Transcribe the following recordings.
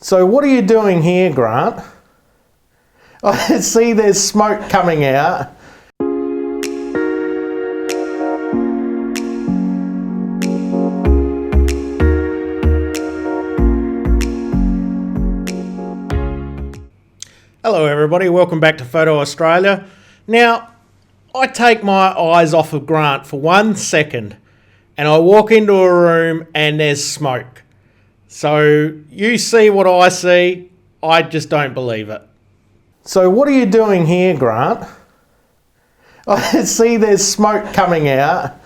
So what are you doing here, Grant? I see there's smoke coming out. Hello everybody, welcome back to Photo Australia. Now, I take my eyes off of Grant for 1 second and I walk into a room and there's smoke. So you see what I see, I just don't believe it. So what are you doing here, Grant? I see there's smoke coming out.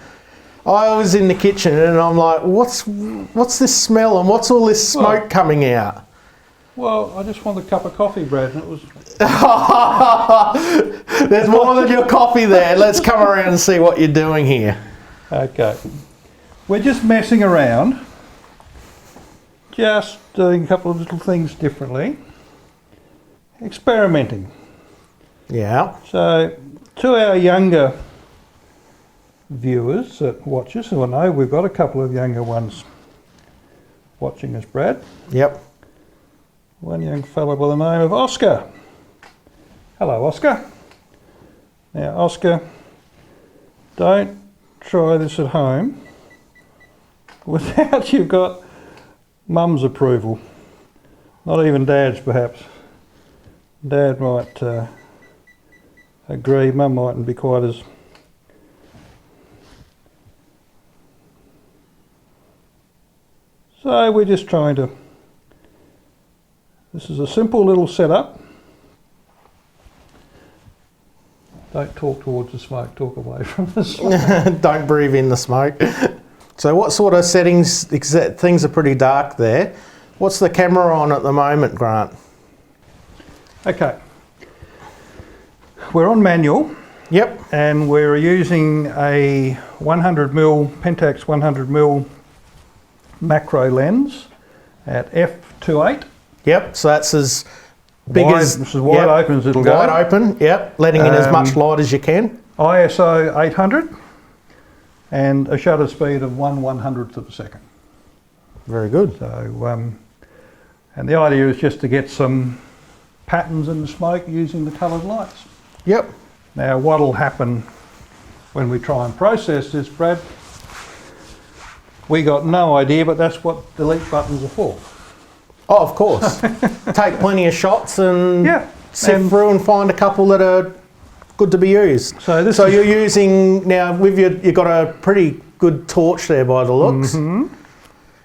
I was in the kitchen and I'm like, what's this smell and what's all this smoke coming out? Well, I just want a cup of coffee, Brad, and it was... There's more than your coffee there. Let's come around and see what you're doing here. Okay. We're just messing around. Just doing a couple of little things differently. Experimenting. Yeah. So, to our younger viewers that watch us, who I know we've got a couple of younger ones watching us, Brad. Yep. One young fellow by the name of Oscar. Hello, Oscar. Now, Oscar, don't try this at home without you've got Mum's approval. Not even Dad's, perhaps. Dad might agree. Mum mightn't be quite as... So we're just trying to... This is a simple little setup. Don't talk towards the smoke, talk away from the smoke. Don't breathe in the smoke. So what sort of settings, things are pretty dark there. What's the camera on at the moment, Grant? Okay. We're on manual. Yep. And we're using a 100mm, Pentax 100mm macro lens at f2.8. Yep, so that's as big as... This is wide open as it'll go. Wide open, yep, letting in as much light as you can. ISO 800 and a shutter speed of 1/100th of a second. Very good. So, and the idea is just to get some patterns in the smoke using the coloured lights. Yep. Now, what'll happen when we try and process this, Brad, we got no idea, but that's what delete buttons are for. Oh, of course. Take plenty of shots and sift through and find a couple that are good to be used. So you're using, now with you've got a pretty good torch there by the looks. Mm-hmm.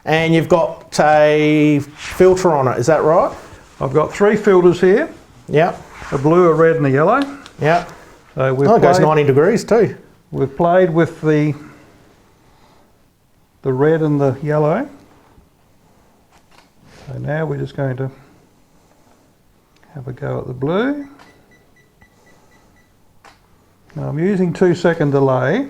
And you've got a filter on it, is that right? I've got 3 filters here. Yep. A blue, a red and a yellow. Yep. So it goes 90 degrees too. We've played with the red and the yellow. So now we're just going to have a go at the blue. Now I'm using 2-second delay.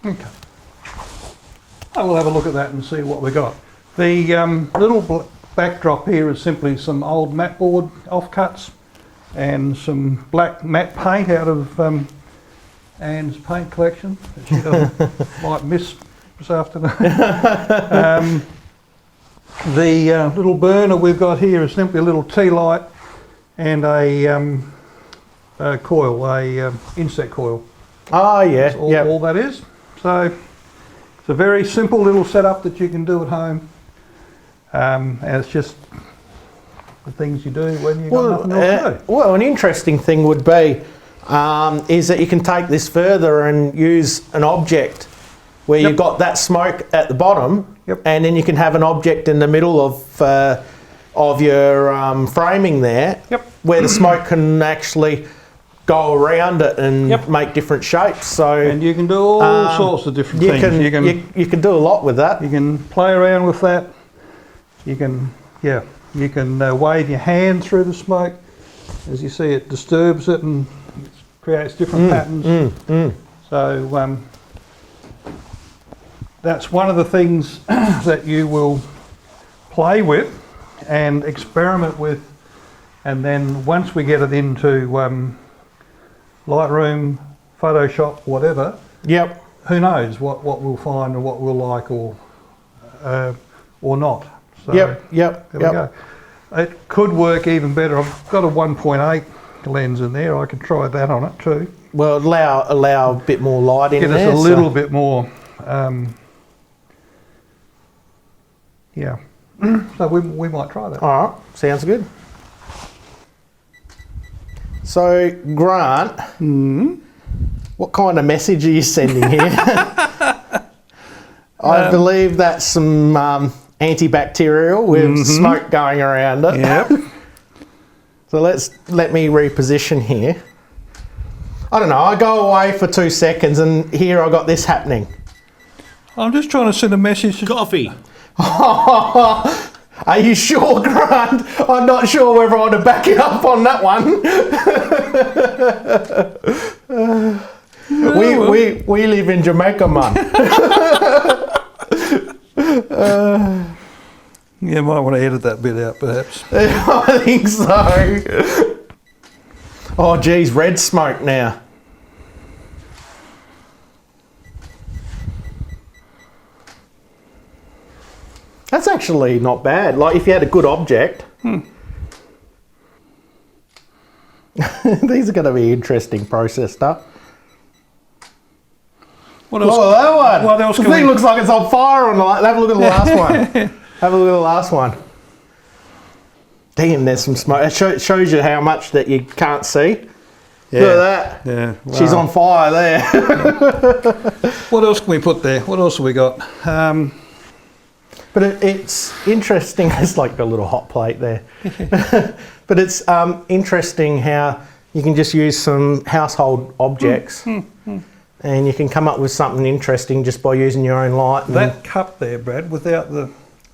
Okay. I will have a look at that and see what we got. The little backdrop here is simply some old mat board offcuts and some black matte paint out of Anne's paint collection that she might miss this afternoon. The little burner we've got here is simply a little tea light and a coil, insect coil. Oh yeah, that's all that is. So it's a very simple little setup that you can do at home, and it's just the things you do when you've got nothing else to do. Well, an interesting thing would be is that you can take this further and use an object where you've got that smoke at the bottom, and then you can have an object in the middle of your framing there, where the smoke can actually go around it and make different shapes. So and you can do all sorts of different things. You can do a lot with that. You can play around with that. You can you can wave your hand through the smoke. As you see, it disturbs it and creates different patterns. So that's one of the things that you will play with and experiment with, and then once we get it into Lightroom, Photoshop, whatever. Yep. Who knows what we'll find and what we'll like or not. So Yep. there we go. It could work even better. I've got a 1.8 lens in there. I could try that on it too. Well, allow a bit more light in Get there. us a little bit more. Yeah. So we might try that. All right. Sounds good. So, Grant, what kind of message are you sending here? I believe that's some antibacterial with smoke going around it. Yep. So let me reposition here. I don't know, I go away for 2 seconds and here I got this happening. I'm just trying to send a message. Coffee. Are you sure, Grant? I'm not sure whether I want to back it up on that one. We live in Jamaica, man. Yeah, might want to edit that bit out, perhaps. I think so. Oh, geez, red smoke now. That's actually not bad. Like if you had a good object. These are going to be interesting process stuff. What else? Oh, that one. What else the can thing we- looks like it's on fire on the have a look at the last one. Have a look at the last one. Damn, there's some smoke. It shows you how much that you can't see. Yeah. Look at that. Yeah. She's wow. on fire there. What else can we put there? What else have we got? But it's interesting. It's like a little hot plate there. But it's interesting how you can just use some household objects and you can come up with something interesting just by using your own light. And That cup there, Brad, without the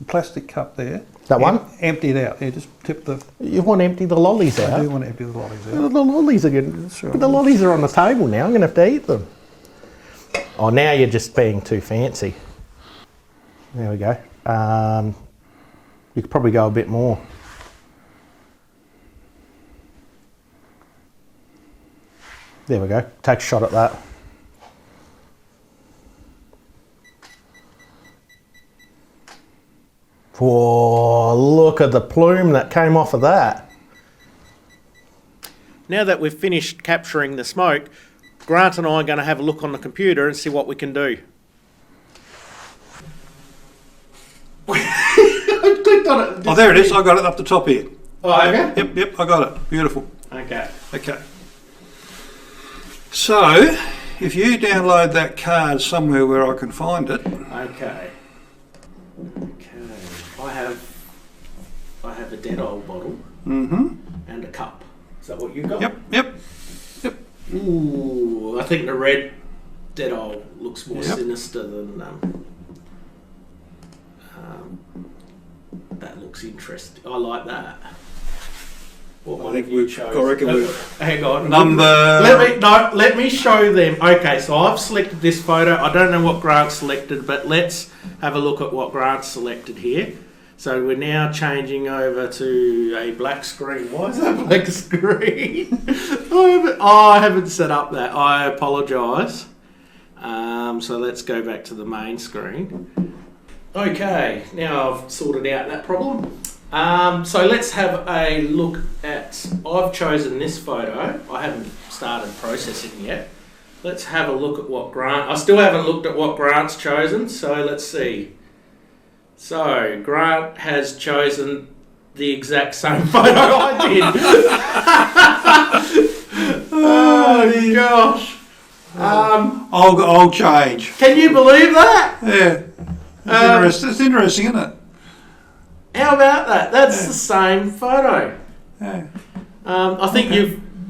plastic cup there. That one? Empty it out. Yeah, just tip the... You want to empty the lollies I out? do want to empty the lollies The out. lollies are good. The lollies are on the table now. I'm going to have to eat them. Oh, now you're just being too fancy. There we go. You could probably go a bit more. There we go. Take a shot at that. Whoa, look at the plume that came off of that. Now that we've finished capturing the smoke, Grant and I are going to have a look on the computer and see what we can do. I clicked on it. Oh, there it is. I got it up the top here. Oh, okay. Yep, I got it. Beautiful. Okay. Okay. So, if you download that card somewhere where I can find it. Okay. I have a dead old bottle and a cup. Is that what you got? Yep. Ooh, I think the red dead old looks more Yep. sinister than that looks interesting. I like that. What one think have you we've- chose? I reckon we've- Hang on. Number- Let me show them. Okay, so I've selected this photo. I don't know what Grant selected, but let's have a look at what Grant selected here. So we're now changing over to a black screen. Why is that black screen? I haven't set up that. I apologise. So let's go back to the main screen. Okay, now I've sorted out that problem. So let's have a look at, I've chosen this photo. I haven't started processing yet. Let's have a look at what Grant, I still haven't looked at what Grant's chosen, so let's see. So Grant has chosen the exact same photo I did. Oh gosh. I'll change. Can you believe that? Yeah. It's interesting, isn't it? How about that? That's the same photo. Yeah. I think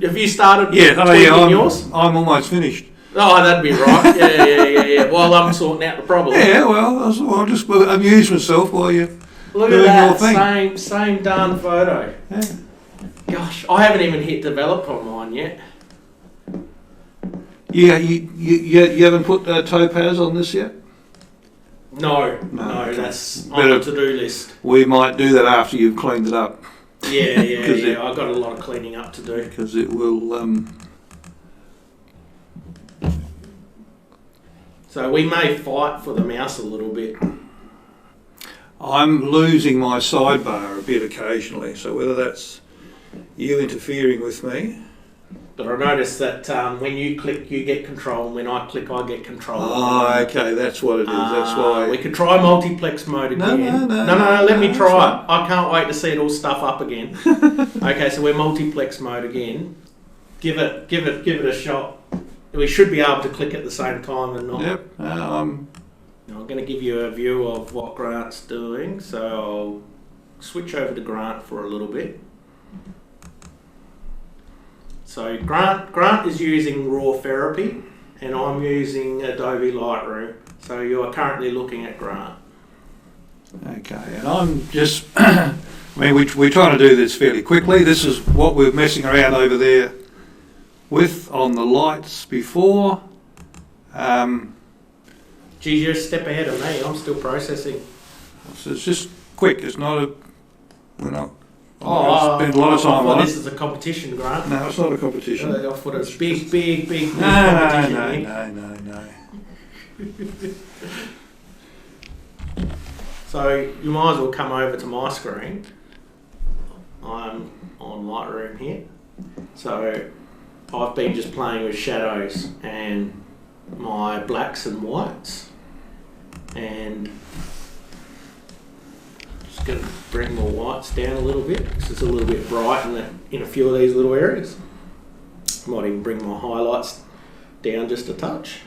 have you started Yeah, tweaking yours? I'm almost finished. Oh, that'd be right. Yeah. While I'm sorting out the problem. Yeah, well, I'll just amuse myself while you Look at doing your that, thing. same darn photo. Yeah. Gosh, I haven't even hit develop on mine yet. Yeah, you haven't put Topaz on this yet? No, okay. that's on Better- the to-do list. We might do that after you've cleaned it up, Yeah. 'Cause I've got a lot of cleaning up to do. because it will So we may fight for the mouse a little bit. I'm losing my sidebar a bit occasionally, so whether that's you interfering with me. But I noticed that when you click, you get control, and when I click, I get control. Oh, okay, that's what it is. That's why. We could try multiplex mode again. No, let me try it. I can't wait to see it all stuff up again. Okay, so we're multiplex mode again. Give it a shot. We should be able to click at the same time and not. Yep. I'm going to give you a view of what Grant's doing, so I'll switch over to Grant for a little bit. So Grant is using Raw Therapy, and I'm using Adobe Lightroom. So you are currently looking at Grant. Okay, and I'm just. I mean, we're trying to do this fairly quickly. This is what we're messing around over there with on the lights before. Geez, you're a step ahead of me. I'm still processing. So it's just quick. It's not a. We're not. Spend a lot of time on it. This is a competition, Grant. No, it's not a competition. I thought it was big competition. No. So you might as well come over to my screen. I'm on Lightroom here. So I've been just playing with shadows and my blacks and whites, and just going to bring my whites down a little bit because it's a little bit bright in a few of these little areas. Might even bring my highlights down just a touch.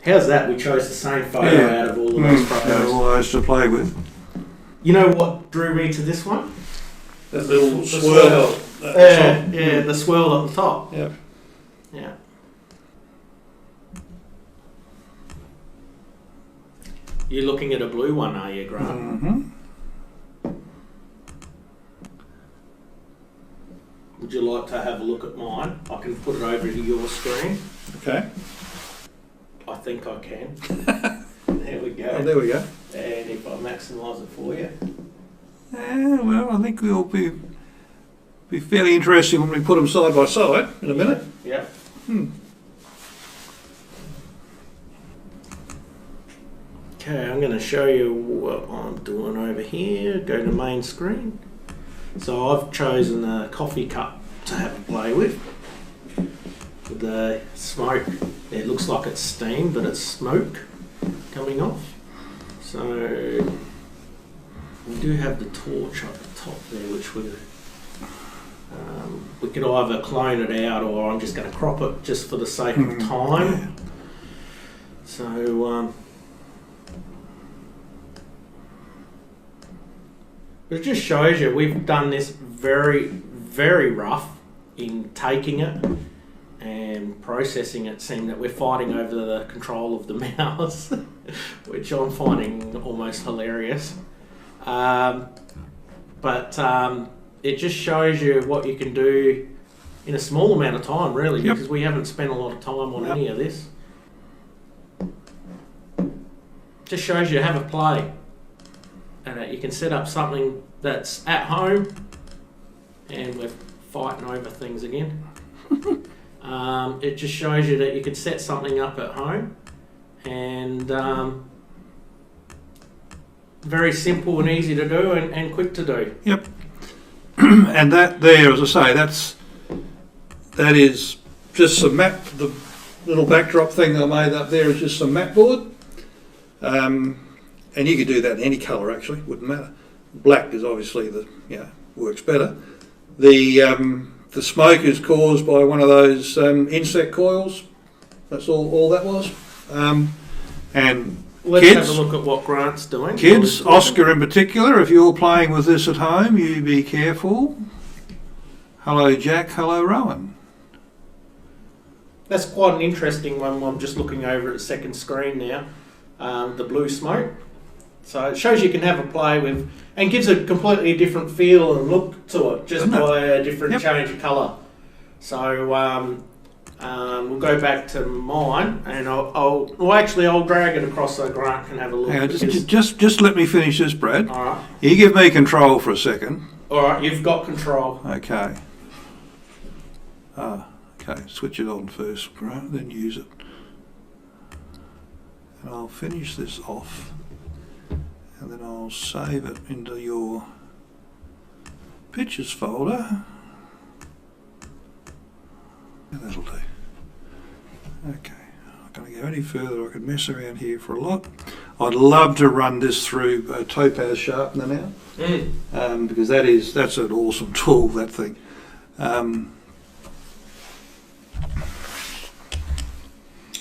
How's that? We chose the same photo out of all of those photos. All those to play with. You know what drew me to this one? That little swirl. The swirl at the top. Yep. Yeah. You're looking at a blue one, are you, Grant? Mm-hmm. Would you like to have a look at mine? I can put it over to your screen. Okay. I think I can. There we go. Oh, there we go. And if I maximise it for you. Well, I think we'll be fairly interesting when we put them side by side in a minute. Yeah. Okay, I'm going to show you what I'm doing over here. Go to main screen. So I've chosen a coffee cup to have a play with. With the smoke, it looks like it's steam, but it's smoke coming off. So we do have the torch up the top there, which we could either clone it out, or I'm just going to crop it just for the sake of time. So it just shows you we've done this very, very rough in taking it and processing it, seeing that we're fighting over the control of the mouse, which I'm finding almost hilarious. But it just shows you what you can do in a small amount of time, really, because we haven't spent a lot of time on any of this. Just shows you have a play, and that you can set up something that's at home, and we're fighting over things again. It just shows you that you could set something up at home, and very simple and easy to do, and quick to do. Yep. And that there, as I say, that is just some map. The little backdrop thing that I made up there is just some map board. And you could do that in any colour, actually, wouldn't matter. Black is obviously works better. The smoke is caused by one of those insect coils. That's all that was. And let's have a look at what Grant's doing. Kids, Oscar in particular, if you're playing with this at home, you be careful. Hello, Jack. Hello, Rowan. That's quite an interesting one. I'm just looking over at the second screen now. The blue smoke. So it shows you can have a play with, and gives a completely different feel and look to it just by a different change of colour. So we'll go back to mine, and I'll drag it across so Grant can have a look. Hang on, just let me finish this, Brad. All right. You give me control for a second. All right, you've got control. Okay. Okay, switch it on first, Grant, then use it. And I'll finish this off, and then I'll save it into your pictures folder. And that'll do. Okay, I'm not going to go any further. I could mess around here for a lot. I'd love to run this through a topaz sharpener now, because that's an awesome tool, that thing.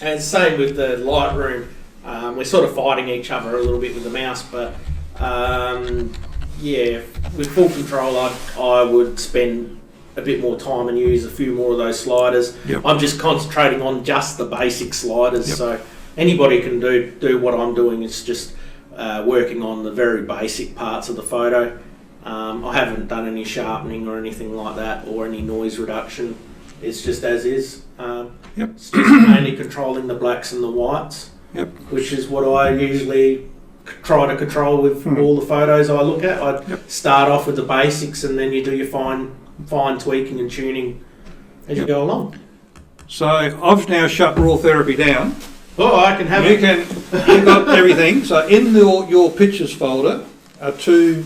And same with the Lightroom. We're sort of fighting each other a little bit with the mouse, but yeah, with full control, I would spend a bit more time and use a few more of those sliders. Yep. I'm just concentrating on just the basic sliders, Yep. so anybody can do what I'm doing. It's just working on the very basic parts of the photo. I haven't done any sharpening or anything like that, or any noise reduction. It's just as is. Yep. It's just mainly controlling the blacks and the whites, Yep. which is what I usually try to control with all the photos I look at. I start off with the basics, and then you do your fine tweaking and tuning as you go along. So I've now shut raw therapy down. Oh, I can have it. You've got everything. So in your pictures folder are two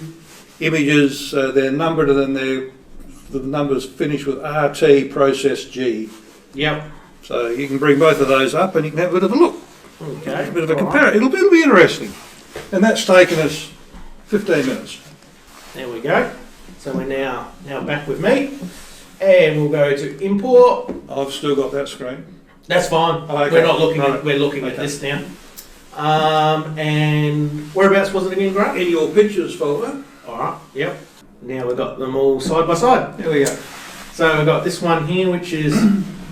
images. They're numbered, and then the numbers finish with RT process G. Yep. So you can bring both of those up, and you can have a bit of a look. Okay. A bit of a comparison. It'll be interesting. And that's taken us 15 minutes. There we go. So we're now back with me, and we'll go to import. I've still got that screen. That's fine. Oh, okay. We're not looking Right. at. We're looking at this now. And whereabouts was it again, Grant? In your pictures folder. All right. Yep. Now we've got them all side by side. There we go. So we've got this one here, which is.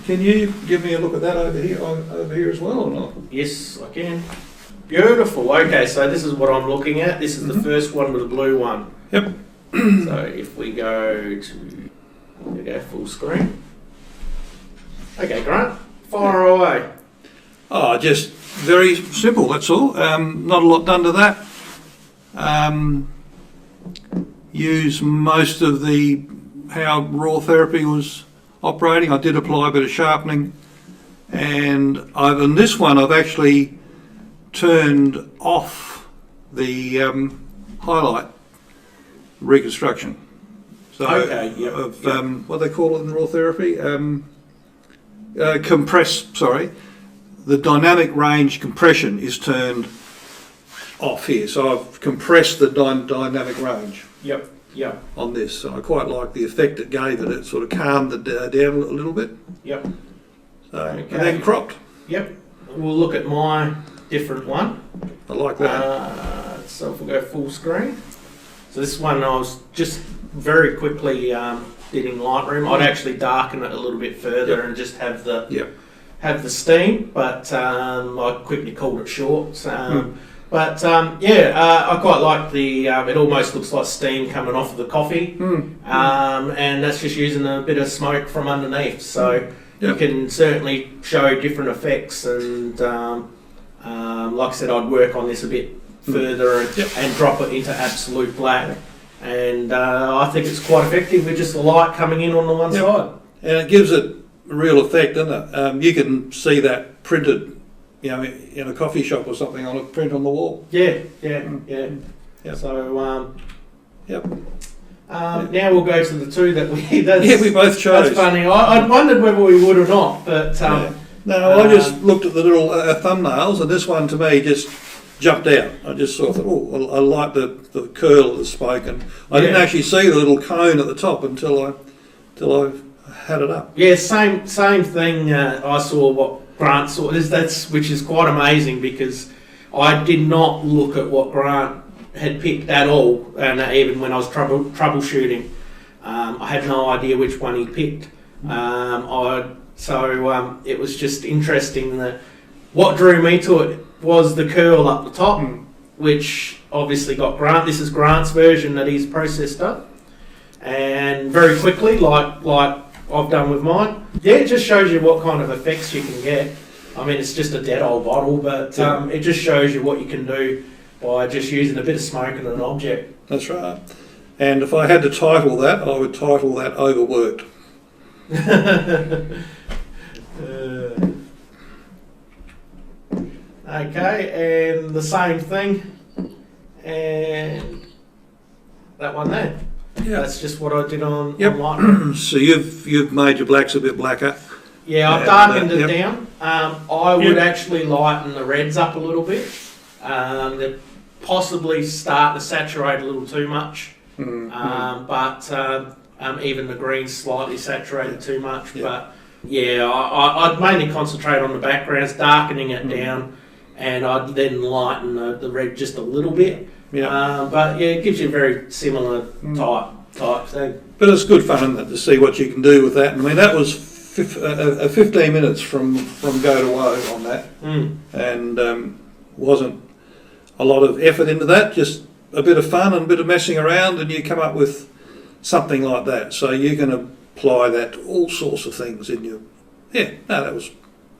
Can you give me a look at that over here as well, or not? Yes, I can. Beautiful. Okay, so this is what I'm looking at. This is the first one with the blue one. Yep. So if we go full screen. Okay, Grant, fire away. Oh, just very simple, that's all. Not a lot done to that. Use most of how raw therapy was operating. I did apply a bit of sharpening, and on this one I've actually turned off the highlight reconstruction. So Okay, yep, what do they call it in raw therapy? The dynamic range compression is turned off here. So I've compressed the dynamic range Yep. on this. So I quite like the effect it gave it. It sort of calmed it down a little bit. Yep. So, Okay. And then cropped. Yep. We'll look at my different one. I like that. So if we go full screen. So this one I was just very quickly did in Lightroom. I'd actually darken it a little bit further and just have the steam, but I quickly called it short. But I quite like the. It almost looks like steam coming off of the coffee, and that's just using a bit of smoke from underneath. So you can certainly show different effects, and like I said, I'd work on this a bit further and drop it into absolute black. And I think it's quite effective with just the light coming in on the one side. And it gives it a real effect, doesn't it? You can see that printed, in a coffee shop or something on a print on the wall. Yeah. Yep. So Yep. now we'll go to the two that we. We both chose. That's funny. I wondered whether we would or not, but No, I just looked at the little thumbnails, and this one to me just jumped out. I just sort of thought, I like the curl of the smoke, and I didn't actually see the little cone at the top until I had it up. Yeah, same thing. I saw what Grant saw. Which is quite amazing, because I did not look at what Grant had picked at all, and even when I was troubleshooting, I had no idea which one he picked. It was just interesting that what drew me to it was the curl up the top, which obviously got Grant. This is Grant's version that he's processed up, and very quickly, like I've done with mine. Yeah, it just shows you what kind of effects you can get. I mean, it's just a dead old bottle, but it just shows you what you can do by just using a bit of smoke and an object. That's right. And if I had to title that, I would title that Overworked. Okay, and the same thing, and that one there. Yeah. That's just what I did on Yep. Lightroom. So you've made your blacks a bit blacker. Yeah, I've darkened it Yep. down. I would actually lighten the reds up a little bit. They're possibly starting to saturate a little too much. But even the green's slightly saturated too much. Yeah. But yeah, I'd mainly concentrate on the backgrounds, darkening it down, and I'd then lighten the red just a little bit. Yeah. But yeah, it gives you a very similar type thing. But it's good fun, isn't it, to see what you can do with that. I mean, that was 15 minutes from go to woe on that, and wasn't a lot of effort into that, just a bit of fun and a bit of messing around, and you come up with something like that. So you can apply that to all sorts of things in your... Yeah, no, that was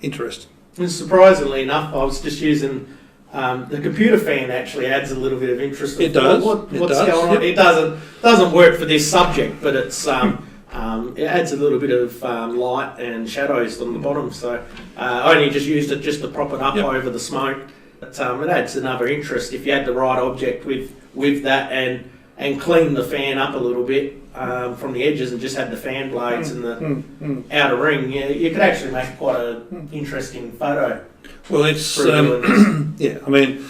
interesting. And surprisingly enough, I was just using the computer fan. Actually adds a little bit of interest. It does. What's It does. going on? Yep. It doesn't work for this subject, but it's it adds a little bit of light and shadows on the bottom. So I only just used it just to prop it up over the smoke. But it adds another interest if you had the right object with that and clean the fan up a little bit from the edges and just had the fan blades and the outer ring. Yeah, you could actually make quite an interesting photo. Well, it's... yeah, I mean,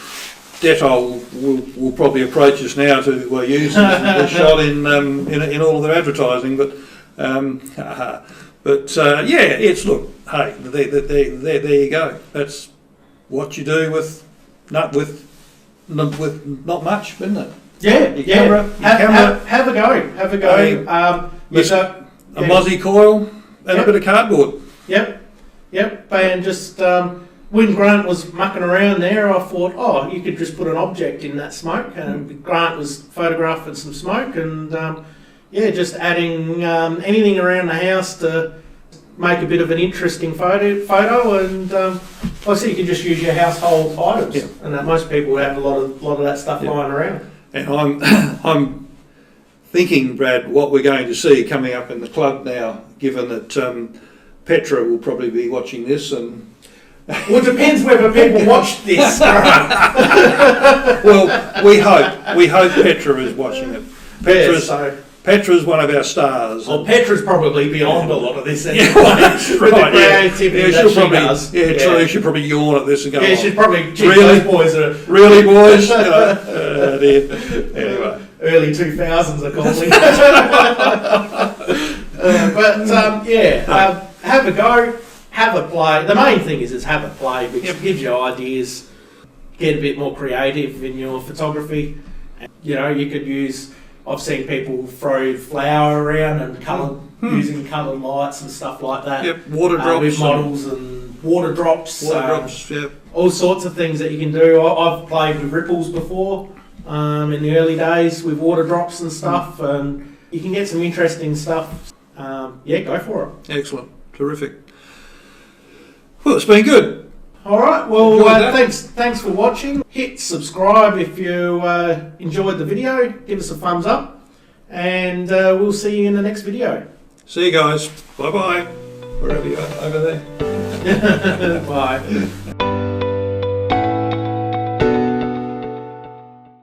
Dettol will probably approach us now to use the shot in all of their advertising, but yeah, it's... Look, hey, there you go. That's what you do with not much, isn't it? Yeah, Your yeah. camera, Have a go. Have a go. a Mozzie coil and a bit of cardboard. Yep. And just when Grant was mucking around there, I thought, oh, you could just put an object in that smoke. And Grant was photographing some smoke, and just adding anything around the house to make a bit of an interesting photo, and obviously you can just use your household items, and that most people have a lot of that stuff lying around. And I'm thinking, Brad, what we're going to see coming up in the club now, given that Petra will probably be watching this, and well, it depends whether people watch this. Well, we hope Petra is watching it. Petra's one of our stars. Well, Petra's probably beyond a lot of this anyway. Right, creativity that she does. True. She'll probably yawn at this and go, she's probably... Really? Those boys are... Really, boys? Dear. Anyway. Early 2000s, I call it. Have a go, have a play. The main thing is have a play, which gives you ideas, get a bit more creative in your photography. You know, you could use... I've seen people throw flour around and using coloured lights and stuff like that. Yep, water drops. With models and water drops. Yep. All sorts of things that you can do. I've played with ripples before in the early days with water drops and stuff, and you can get some interesting stuff. Go for it. Excellent. Terrific. Well, it's been good. All right. Well, thanks for watching. Hit subscribe if you enjoyed the video. Give us a thumbs up, and we'll see you in the next video. See you guys. Bye bye. Wherever you are over there. Bye.